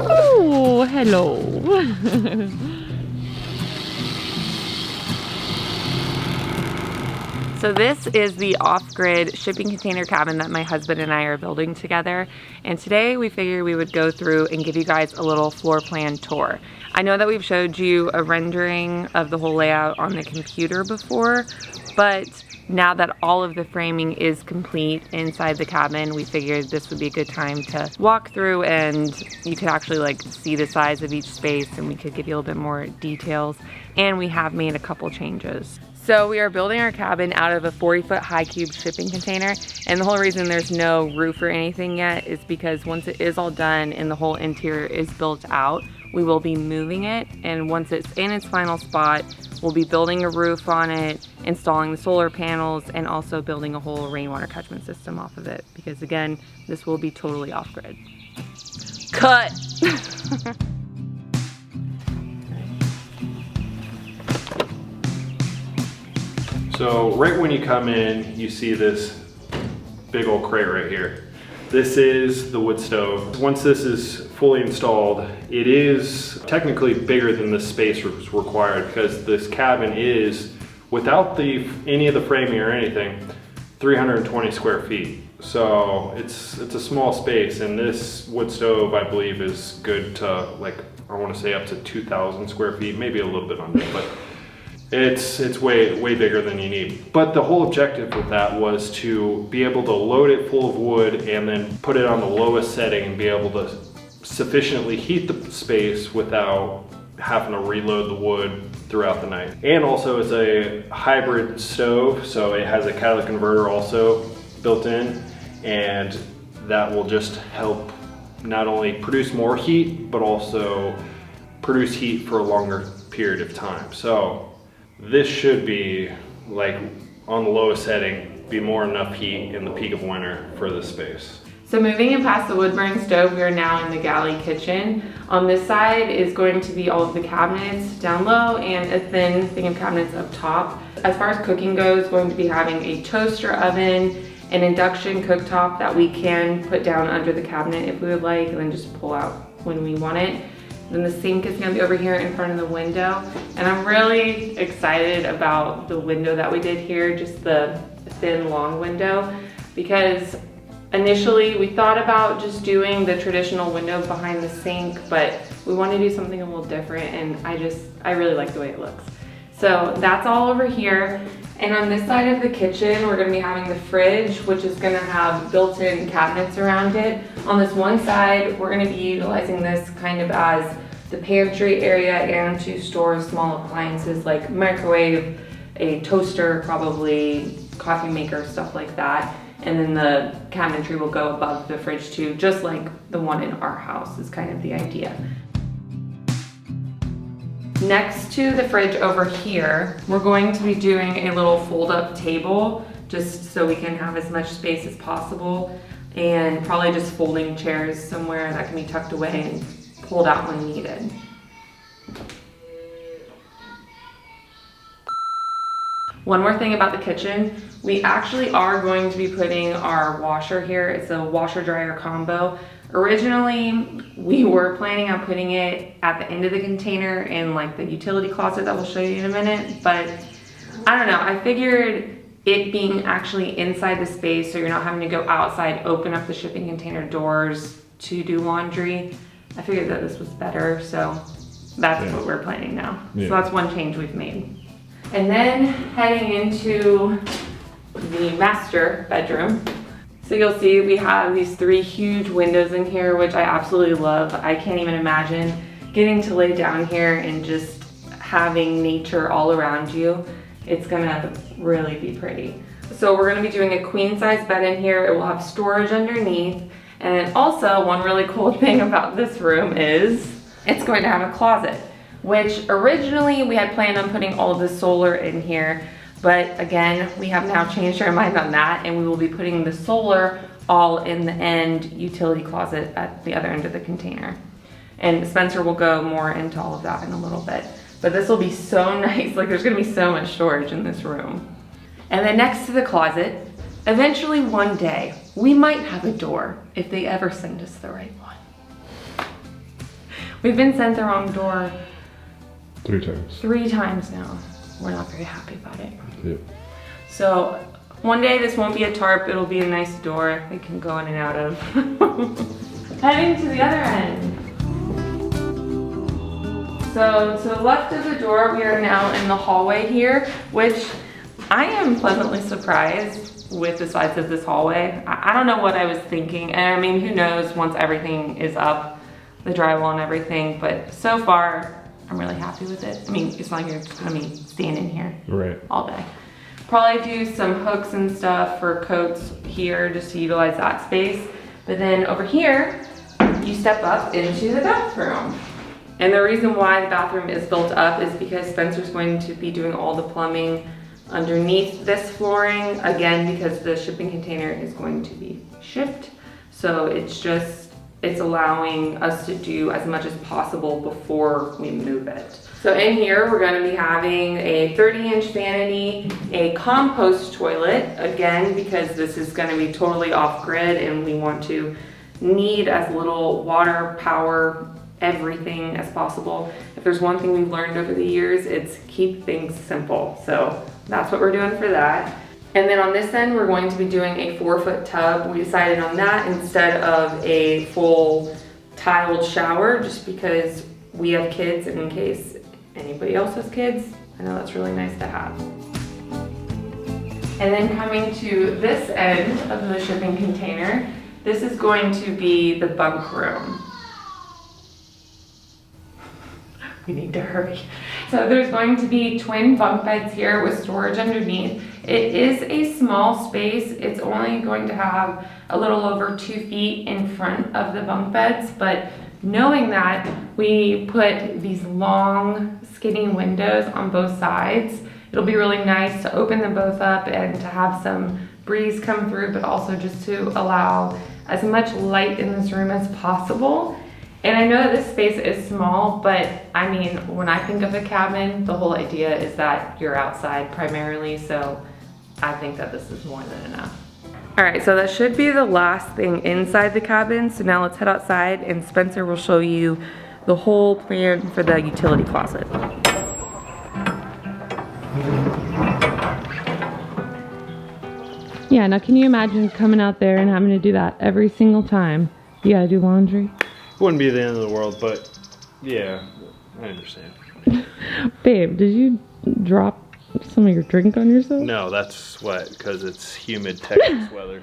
Oh, hello. So this is the off-grid shipping container cabin that my husband and I are building together. And today we figured we would go through and give you guys a little floor plan tour. I know that we've showed you a rendering of the whole layout on the computer before, but now that all of the framing is complete inside the cabin, we figured this would be a good time to walk through and you could actually like see the size of each space and we could give you a little bit more details. And we have made a couple changes. So we are building our cabin out of a 40-foot high cube shipping container, and the whole reason there's no roof or anything yet is because once it is all done and the whole interior is built out, we will be moving it, and once it's in its final spot, we'll be building a roof on it, installing the solar panels, and also building a whole rainwater catchment system off of it, because again, this will be totally off-grid. Cut! So right when you come in, you see this big old crate right here. This is the wood stove. Once this is fully installed, it is technically bigger than the space required because this cabin is, without any of the framing or anything, 320 square feet. So it's a small space, and this wood stove, I believe, is good to, like, I want to say up to 2,000 square feet, maybe a little bit under, but it's way bigger than you need. But the whole objective with that was to be able to load it full of wood and then put it on the lowest setting and be able to sufficiently heat the space without having to reload the wood throughout the night. And also it's a hybrid stove, so it has a catalytic converter also built in, and that will just help not only produce more heat, but also produce heat for a longer period of time. So this should be, like, on the lowest setting, be more enough heat in the peak of winter for this space. So moving in past the wood burning stove, we are now in the galley kitchen. On this side is going to be all of the cabinets down low and a thin thing of cabinets up top. As far as cooking goes, going to be having a toaster oven, an induction cooktop that we can put down under the cabinet if we would like, and then just pull out when we want it. Then the sink is gonna be over here in front of the window. And I'm really excited about the window that we did here, just the thin, long window, because initially we thought about just doing the traditional window behind the sink, but we want to do something a little different, and I really like the way it looks. So that's all over here. And on this side of the kitchen, we're gonna be having the fridge, which is gonna have built-in cabinets around it. On this one side, we're gonna be utilizing this kind of as the pantry area and to store small appliances like microwave, a toaster, probably coffee maker, stuff like that. And then the cabinetry will go above the fridge too, just like the one in our house is kind of the idea. Next to the fridge over here, we're going to be doing a little fold-up table just so we can have as much space as possible, and probably just folding chairs somewhere that can be tucked away and pulled out when needed. One more thing about the kitchen, we actually are going to be putting our washer here. It's a washer dryer combo. Originally, we were planning on putting it at the end of the container in like the utility closet that we'll show you in a minute, but I don't know, I figured it being actually inside the space so you're not having to go outside, open up the shipping container doors to do laundry, I figured that this was better, so that's what we're planning now. Yeah. So that's one change we've made. And then heading into the master bedroom. So you'll see we have these 3 huge windows in here, which I absolutely love. I can't even imagine getting to lay down here and just having nature all around you. It's gonna really be pretty. So we're gonna be doing a queen size bed in here. It will have storage underneath. And then also one really cool thing about this room is it's going to have a closet, which originally we had planned on putting all of the solar in here. But again, we have now changed our mind on that, and we will be putting the solar all in the end utility closet at the other end of the container. And Spencer will go more into all of that in a little bit. But this will be so nice, like there's gonna be so much storage in this room. And then next to the closet, eventually one day, We might have a door if they ever send us the right one. We've been sent the wrong door 3 times. 3 times now. We're not very happy about it. Yep. So one day this won't be a tarp, it'll be a nice door we can go in and out of. Heading to the other end. So to the left of the door, we are now in the hallway here, which I am pleasantly surprised with the size of this hallway. I don't know what I was thinking. And I mean, who knows once everything is up, the drywall and everything, but so far, I'm really happy with it. I mean, it's not like you're just gonna be standing here Right. all day. Probably do some hooks and stuff for coats here just to utilize that space. But then over here, you step up into the bathroom. And the reason why the bathroom is built up is because Spencer's going to be doing all the plumbing underneath this flooring, again, because the shipping container is going to be shipped. So it's allowing us to do as much as possible before we move it. So in here, we're gonna be having a 30-inch vanity, a compost toilet, again, because this is gonna be totally off-grid and we want to need as little water, power, everything as possible. If there's one thing we've learned over the years, it's keep things simple. So that's what we're doing for that. And then on this end, we're going to be doing a 4-foot tub. We decided on that instead of a full tiled shower, just because we have kids and in case anybody else has kids, I know that's really nice to have. And then coming to this end of the shipping container, this is going to be the bunk room. We need to hurry. So there's going to be twin bunk beds here with storage underneath. It is a small space. It's only going to have a little over 2 feet in front of the bunk beds, but knowing that, we put these long skinny windows on both sides. It'll be really nice to open them both up and to have some breeze come through, but also just to allow as much light in this room as possible. And I know that this space is small, but I mean, when I think of a cabin, the whole idea is that you're outside primarily, so I think that this is more than enough. All right, so that should be the last thing inside the cabin. So now let's head outside and Spencer will show you the whole plan for the utility closet. Yeah, now can you imagine coming out there and having to do that every single time? You gotta do laundry. Wouldn't be the end of the world, but yeah, I understand. Babe, did you drop some of your drink on yourself? No, that's wet because it's humid Texas weather.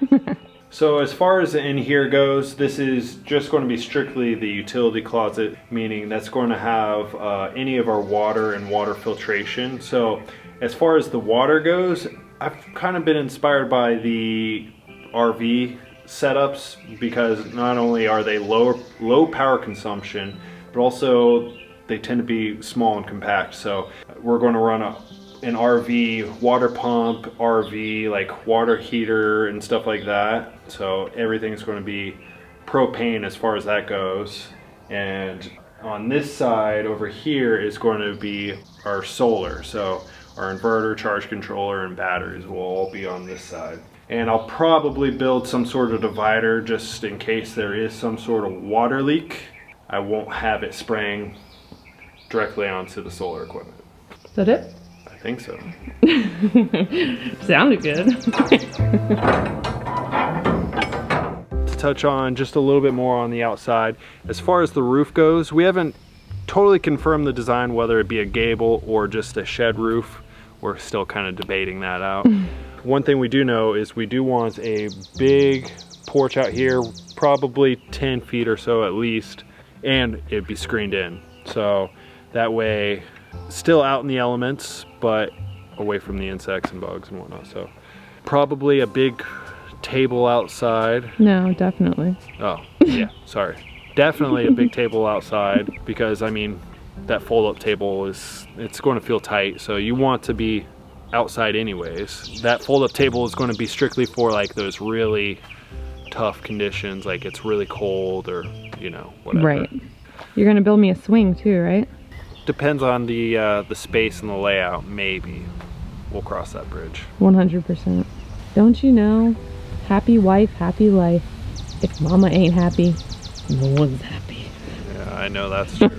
So as far as in here goes, this is just going to be strictly the utility closet, meaning that's going to have any of our water and water filtration. So as far as the water goes, I've kind of been inspired by the RV setups because not only are they low power consumption, but also they tend to be small and compact. So we're going to run an RV water pump, RV like water heater and stuff like that. So everything's going to be propane as far as that goes. And on this side over here is going to be our solar. So our inverter, charge controller, and batteries will all be on this side. And I'll probably build some sort of divider just in case there is some sort of water leak. I won't have it spraying directly onto the solar equipment. Is that it? I think so. Sounded good. To touch on just a little bit more on the outside, as far as the roof goes, we haven't totally confirmed the design, whether it be a gable or just a shed roof. We're still kind of debating that out. One thing we do know is we do want a big porch out here, probably 10 feet or so at least, and it'd be screened in. So that way, still out in the elements, but away from the insects and bugs and whatnot. So probably a big table outside. No, definitely. Oh, yeah, sorry. Definitely a big table outside because, I mean, that fold-up table it's going to feel tight, so you want to be outside anyways. That fold-up table is going to be strictly for like those really tough conditions, like it's really cold or, you know, whatever. Right. You're going to build me a swing too, right? Depends on the space and the layout, maybe. We'll cross that bridge. 100%. Don't you know Happy wife, happy life. If mama ain't happy, no one's happy. Yeah, I know that's true.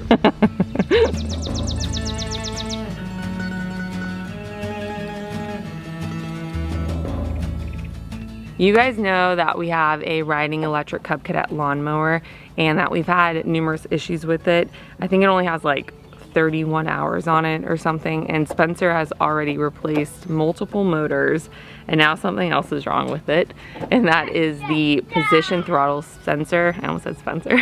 You guys know that we have a riding electric Cub Cadet lawnmower and that we've had numerous issues with it. I think it only has like 31 hours on it or something, and Spencer has already replaced multiple motors, and now something else is wrong with it, and that is the position throttle sensor. I almost said Spencer.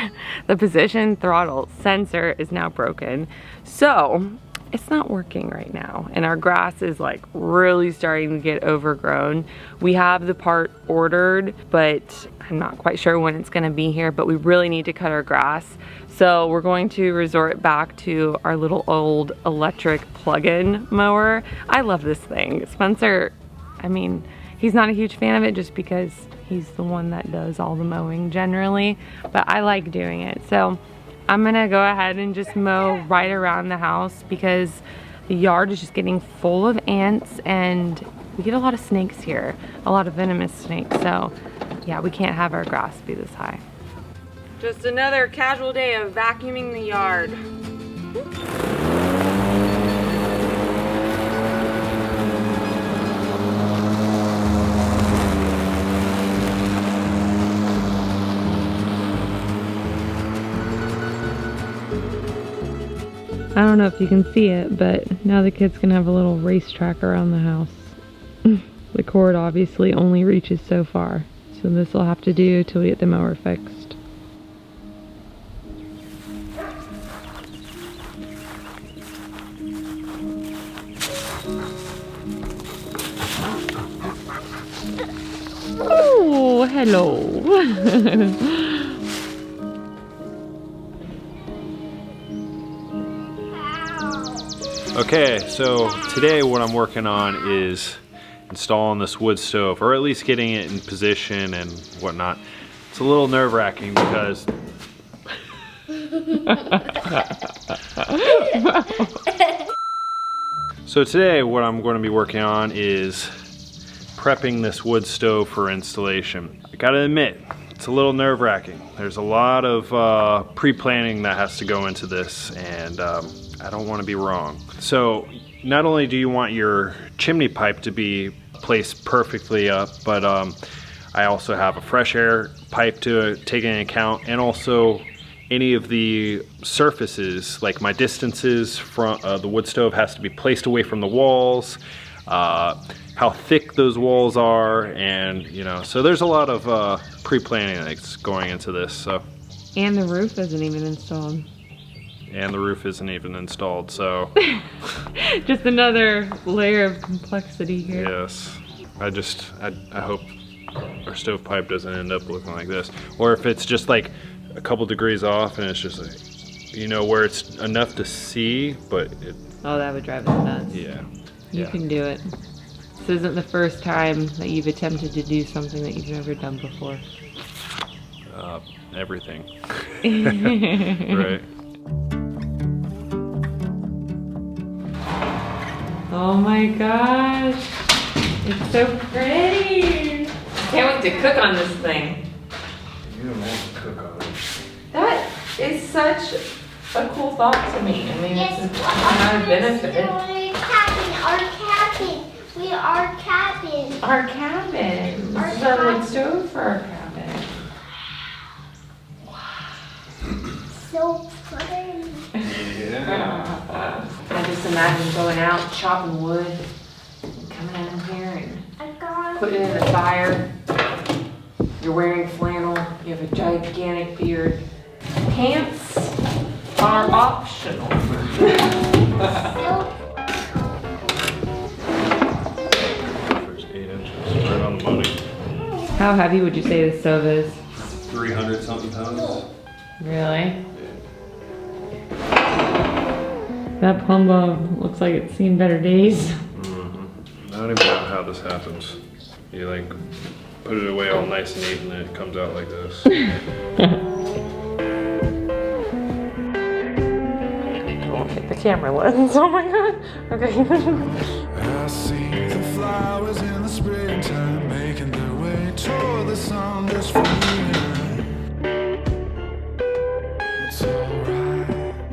The position throttle sensor is now broken. So it's not working right now, and our grass is like really starting to get overgrown. We have the part ordered, but I'm not quite sure when it's gonna be here, but we really need to cut our grass. So we're going to resort back to our little old electric plug-in mower. I love this thing. Spencer, I mean, he's not a huge fan of it just because he's the one that does all the mowing generally, but I like doing it. So I'm gonna go ahead and just mow right around the house because the yard is just getting full of ants, and we get a lot of snakes here, a lot of venomous snakes. So yeah, we can't have our grass be this high. Just another casual day of vacuuming the yard. I don't know if you can see it, but now the kids can have a little racetrack around the house. The cord obviously only reaches so far, so this will have to do till we get the mower fixed. Oh, hello. Okay, so today what I'm working on is installing this wood stove, or at least getting it in position and whatnot. It's a little nerve-wracking because so today what I'm going to be working on is prepping this wood stove for installation. I gotta admit, it's a little nerve-wracking. There's a lot of pre-planning that has to go into this, and I don't want to be wrong. So not only do you want your chimney pipe to be placed perfectly up, but I also have a fresh air pipe to take into account, and also any of the surfaces, like my distances from the wood stove has to be placed away from the walls, how thick those walls are, and you know, so there's a lot of pre-planning that's going into this. So, and the roof isn't even installed. And the roof isn't even installed, so just another layer of complexity here. yes, I hope our stovepipe doesn't end up looking like this, or if it's just like a couple degrees off and it's just like, you know, where it's enough to see, but it, oh, that would drive us nuts. yeah, You can do it. This isn't the first time that you've attempted to do something that you've never done before. Everything. Right. Oh my gosh, it's so pretty. Can't wait to cook on this thing. You don't want to cook on it. That is such a cool thought to me. I mean, Yes, it's not a benefit. We are cabin. Our cabin. Our This is our wood cabin. stove for our cabin. So pretty. Yeah. I just imagine going out, chopping wood, coming in here and I got putting it in the fire. You're wearing flannel, you have a gigantic beard. Pants are optional. so There's 8 inches, right on the money. How heavy would you say the stove is? 300 something pounds. Really? That plumb bob looks like it's seen better days. I don't even know how this happens. You like put it away all nice and neat and then it comes out like this. Don't hit the camera lens. Oh my god. Okay. I see the flowers in the springtime making their way to wrote the song just for you. It's alright.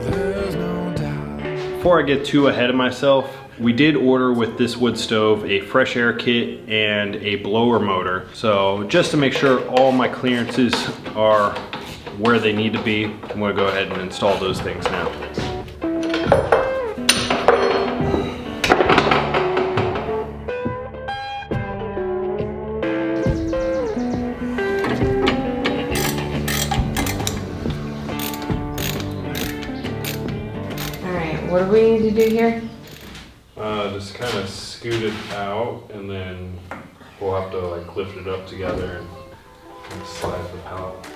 There's no doubt. Before I get too ahead of myself, we did order with this wood stove a fresh air kit and a blower motor. So just to make sure all my clearances are where they need to be, I'm gonna go ahead and install those things now. All right, what do we need to do here? Just kind of scoot it out, and then we'll have to like lift it up together and slide the pallet.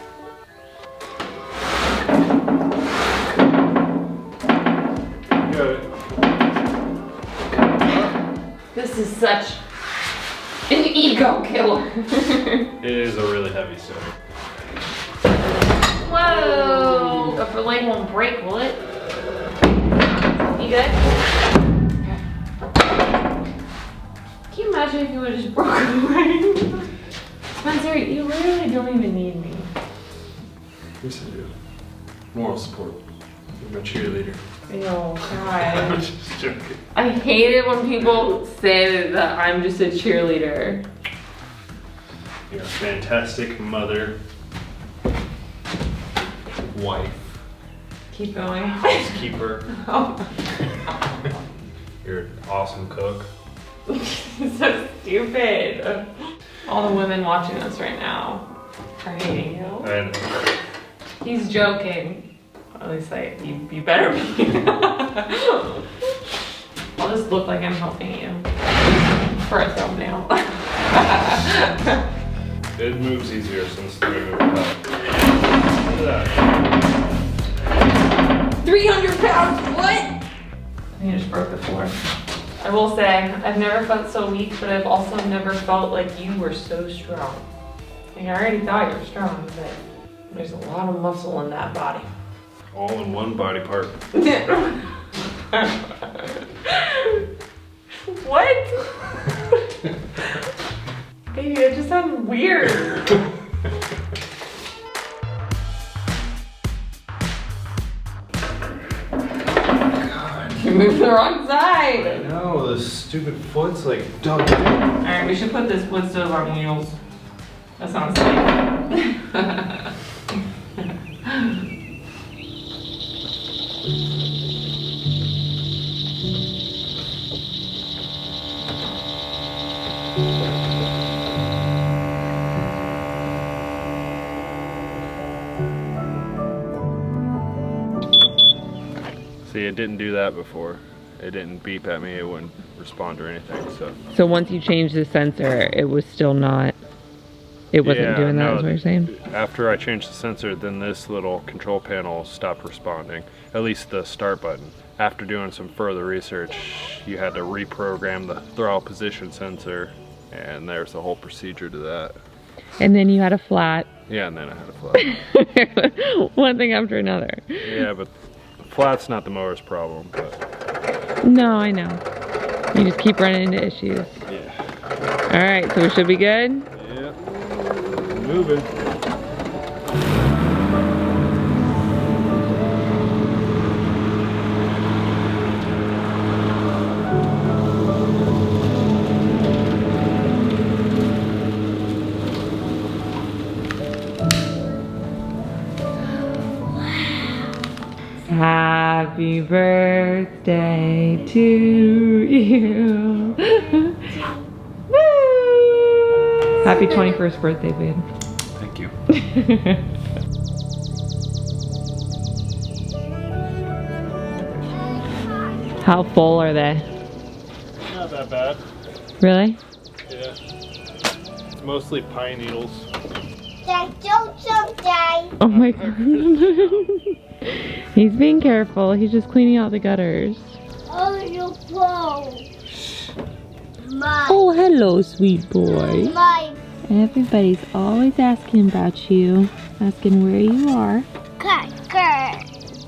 Got it. This is such an ego killer. It is a really heavy stove. Whoa! The fillet won't break, will it? You good? Can you imagine if you would have just broke away? Spencer, you literally don't even need me. Yes, I do. Moral support. You're my cheerleader. Oh, God. I'm just joking. I hate it when people say that I'm just a cheerleader. You're a fantastic mother, wife, Keep going. housekeeper. Oh, You're an awesome cook. so stupid. All the women watching us right now are hating you. And He's joking. At least you better be. I'll just look like I'm helping you for a thumbnail. it moves easier since the move up. Look at that. 300 pounds, what? You just broke the floor. I will say, I've never felt so weak, but I've also never felt like you were so strong. Like, I already thought you were strong, but there's a lot of muscle in that body. All in one body part. What? Baby, it just sounds weird. You moved the wrong side. I know, this stupid foot's like dug in. Alright, we should put this wood stove on wheels. That sounds safe. See, it didn't do that before. It didn't beep at me, it wouldn't respond or anything, so. So once you changed the sensor, it was still not, it wasn't doing that, is what you're saying? After I changed the sensor, then this little control panel stopped responding, at least the start button. After doing some further research, you had to reprogram the throttle position sensor, and there's a whole procedure to that. And then you had a flat. Yeah, and then I had a flat. One thing after another. Yeah, but flat's not the mower's problem, but No, I know. You just keep running into issues. yeah. Alright, so we should be good? Yeah. Moving. Happy birthday to you. Woo! Happy 21st birthday, babe. Thank you. How full are they? Not that bad. Really? Yeah. It's mostly pine needles. Dad, don't someday. Oh my god. He's being careful. He's just cleaning out the gutters. Oh, your phone. My, Oh, hello, sweet boy. my Everybody's always asking about you, asking where you are, cracker.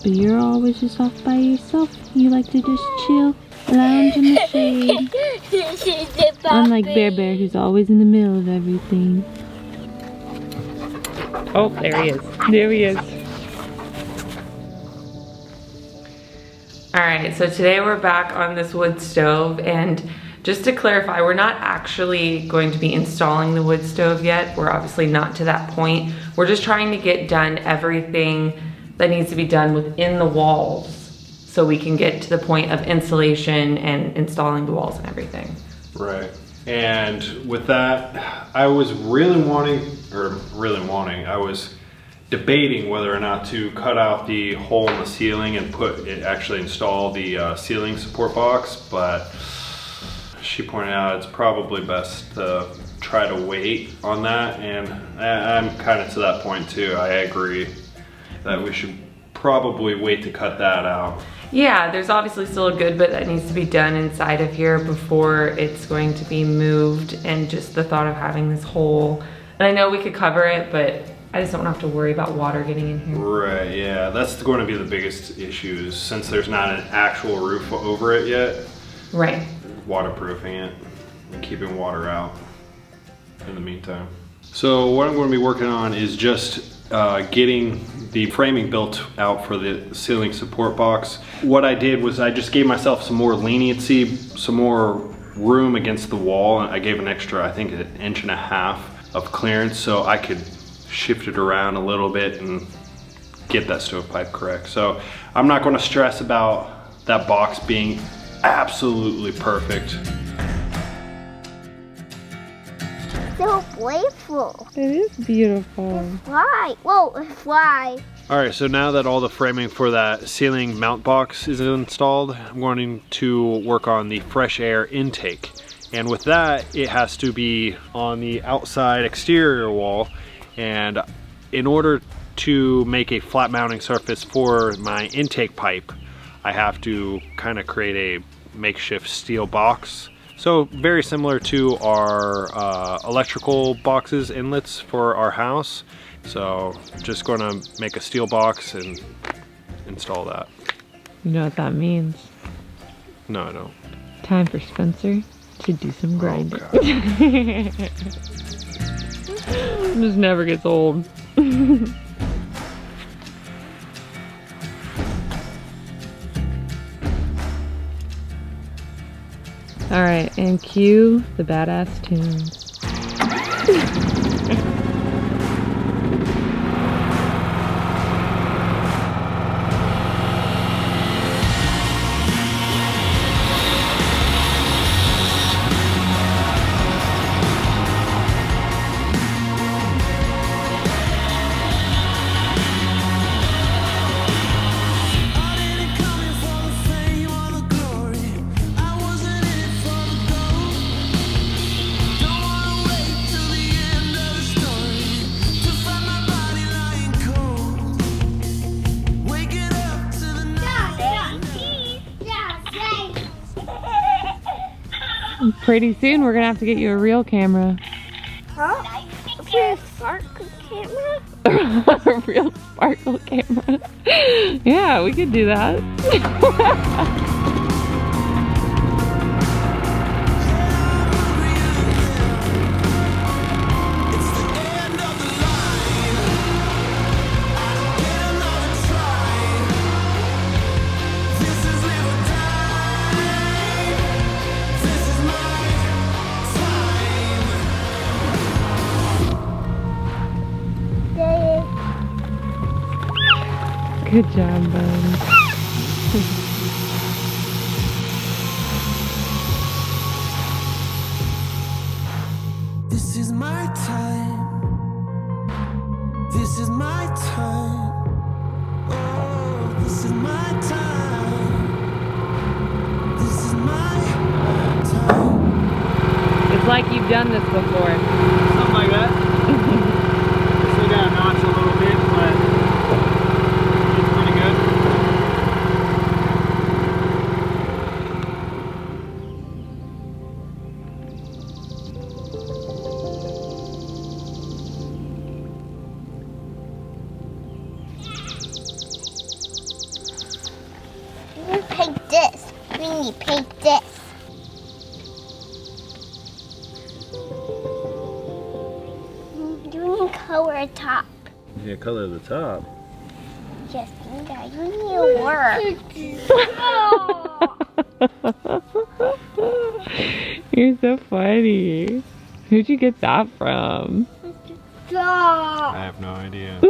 but you're always just off by yourself. You like to just chill. Lounge in the shade. Unlike Bear Bear, who's always in the middle of everything. Oh, there he is. There he is. All right, so today we're back on this wood stove, and just to clarify, we're not actually going to be installing the wood stove yet. We're obviously not to that point. We're just trying to get done everything that needs to be done within the walls so we can get to the point of insulation and installing the walls and everything. Right. And with that, I was I was debating whether or not to cut out the hole in the ceiling and actually install the ceiling support box, but she pointed out it's probably best to try to wait on that, and I'm kind of to that point too. I agree that we should probably wait to cut that out. Yeah, there's obviously still a good bit that needs to be done inside of here before it's going to be moved, and just the thought of having this hole, and I know we could cover it, but I just don't have to worry about water getting in here. Right, yeah, that's going to be the biggest issue, since there's not an actual roof over it yet. Right. Waterproofing it and keeping water out in the meantime. So what I'm going to be working on is just getting the framing built out for the ceiling support box. What I did was I just gave myself some more leniency, some more room against the wall. I gave an extra, I think, 1.5 inches of clearance so I could shift it around a little bit and get that stovepipe correct. So I'm not going to stress about that box being absolutely perfect. So playful. It is beautiful. Fly. Whoa, fly. All right, so now that all the framing for that ceiling mount box is installed, I'm going to work on the fresh air intake. And with that, it has to be on the outside exterior wall. And in order to make a flat mounting surface for my intake pipe, I have to kind of create a makeshift steel box. So very similar to our electrical boxes inlets for our house. So just gonna make a steel box and install that. You know what that means? No, I don't. Time for Spencer to do some grinding. God. This never gets old. All right, and cue the badass tunes. Pretty soon we're gonna have to get you a real camera. Huh? A sparkle camera? A real sparkle camera. Yeah, we could do that. Good job, bud. This is my time. This is my time. Oh, this is my time. This is my time. It's like you've done this before. Something like that. Still got a notch a little bit, but it's pretty good. You can paint this. We need paint. hate this. You need color top. Yeah, color the top. Yes, yeah, you need to work. You're so funny. Who'd you get that from? Stop. I have no idea.